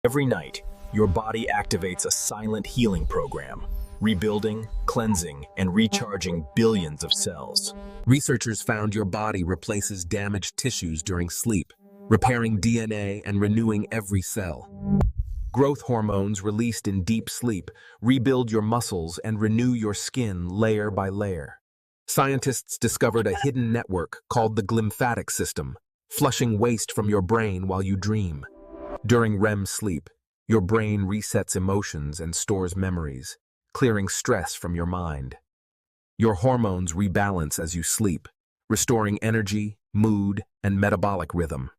Every night, your body activates a silent healing program, rebuilding, cleansing, and recharging billions of cells. Researchers found your body replaces damaged tissues during sleep, repairing DNA and renewing every cell. Growth hormones released in deep sleep rebuild your muscles and renew your skin layer by layer. Scientists discovered a hidden network called the glymphatic system, flushing waste from your brain while you dream. During REM sleep, your brain resets emotions and stores memories, clearing stress from your mind. Your hormones rebalance as you sleep, restoring energy, mood, and metabolic rhythm.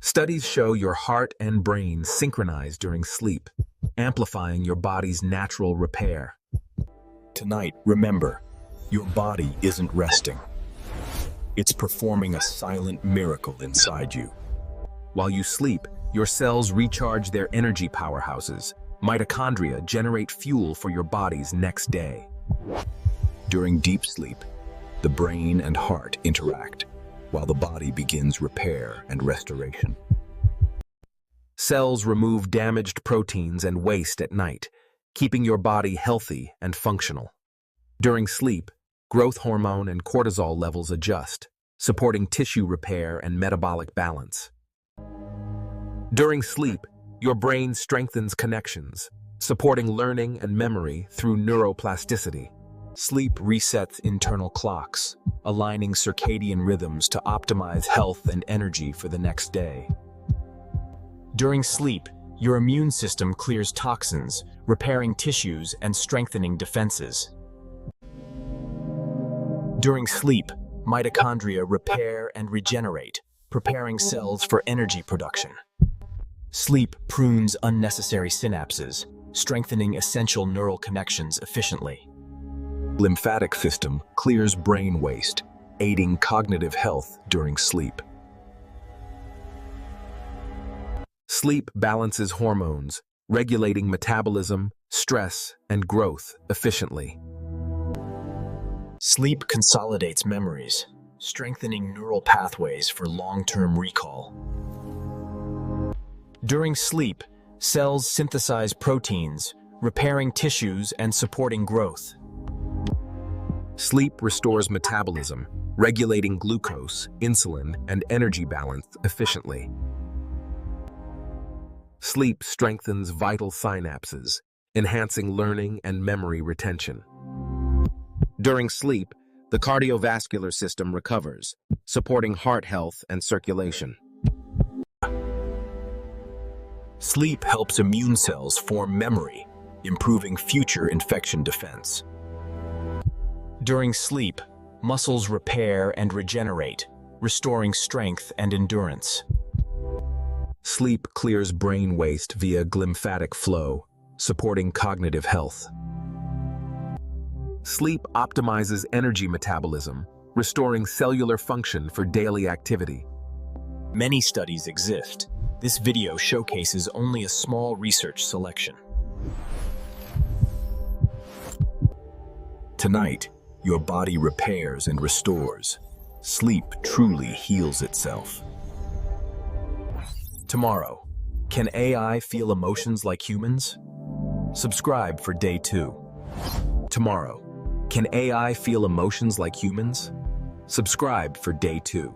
Studies show your heart and brain synchronize during sleep, amplifying your body's natural repair. Tonight, remember, your body isn't resting. It's performing a silent miracle inside you. While you sleep, your cells recharge their energy powerhouses. Mitochondria generate fuel for your body's next day. During deep sleep, the brain and heart interact, while the body begins repair and restoration. Cells remove damaged proteins and waste at night, keeping your body healthy and functional. During sleep, growth hormone and cortisol levels adjust, supporting tissue repair and metabolic balance. During sleep, your brain strengthens connections, supporting learning and memory through neuroplasticity. Sleep resets internal clocks, aligning circadian rhythms to optimize health and energy for the next day. During sleep, your immune system clears toxins, repairing tissues and strengthening defenses. During sleep, mitochondria repair and regenerate, preparing cells for energy production. Sleep prunes unnecessary synapses, strengthening essential neural connections efficiently. Lymphatic system clears brain waste, aiding cognitive health during sleep. Sleep balances hormones, regulating metabolism, stress, and growth efficiently. Sleep consolidates memories, strengthening neural pathways for long-term recall. During sleep, cells synthesize proteins, repairing tissues and supporting growth. Sleep restores metabolism, regulating glucose, insulin, and energy balance efficiently. Sleep strengthens vital synapses, enhancing learning and memory retention. During sleep, the cardiovascular system recovers, supporting heart health and circulation. Sleep helps immune cells form memory, improving future infection defense. During sleep, muscles repair and regenerate, restoring strength and endurance. Sleep clears brain waste via glymphatic flow, supporting cognitive health. Sleep optimizes energy metabolism, restoring cellular function for daily activity. Many studies exist. This video showcases only a small research selection. Tonight, your body repairs and restores. Sleep truly heals itself. Tomorrow, can AI feel emotions like humans? Subscribe for day 2. Tomorrow, can AI feel emotions like humans? Subscribe for day 2.